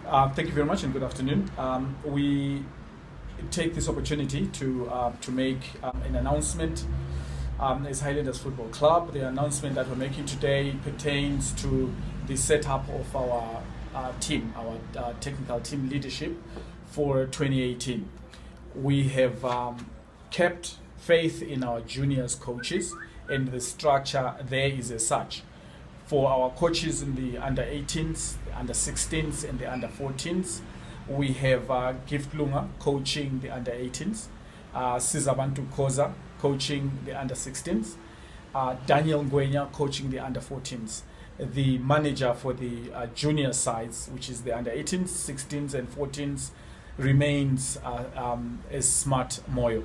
Thank you very much and good afternoon. We take this opportunity to make an announcement as Highlanders Football Club. The announcement that we're making today pertains to the setup of our team, our technical team leadership for 2018. We have kept faith in our juniors coaches, and the structure there is as such. For our coaches in the under-18s, the under-16s, and the under-14s, we have Gift Lunga coaching the under-18s, Sizabantu Koza coaching the under-16s, Daniel Ngwenya coaching the under-14s. The manager for the junior sides, which is the under-18s, 16s, and 14s, remains as Smart Moyo.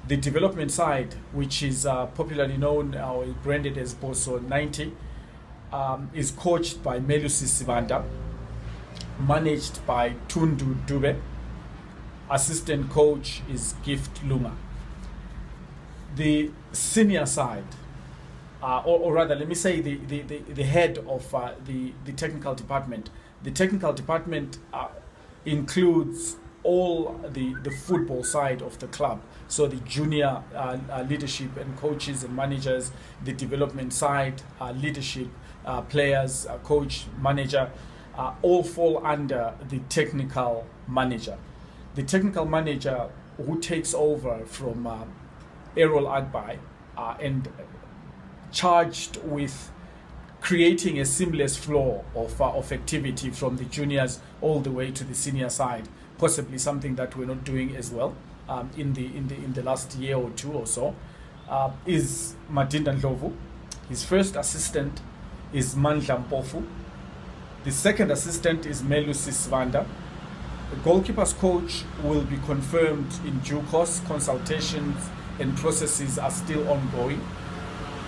The development side, which is popularly known or branded as Boso 90, is coached by Melusi Sivanda, managed by Tundu Dube. Assistant coach is Gift Lunga. The senior side, or rather, let me say the head of the technical department. The technical department includes all the football side of the club. So the junior leadership and coaches and managers, the development side, leadership, players, coach, manager, all fall under the technical manager. The technical manager who takes over from Errol Agbai and charged with creating a seamless flow of activity from the juniors all the way to the senior side, possibly something that we're not doing as well in the last year or two or so, is UMadinda Ndlovu. His first assistant is Mandla Mpofu. The second assistant is Melusi Sivanda. The goalkeeper's coach will be confirmed in due course. Consultations and processes are still ongoing.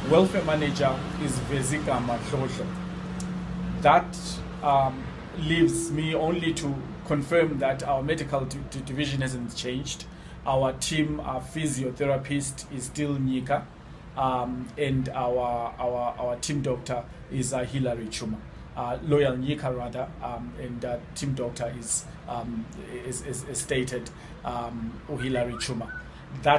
Welfare manager is Vezika Matlodlo. That leaves me only to confirm that our medical division hasn't changed. Our team, our physiotherapist is still Nika, and our team doctor is Hilary Chuma. Loyal Nika rather, and team doctor is stated Hilary Chuma. That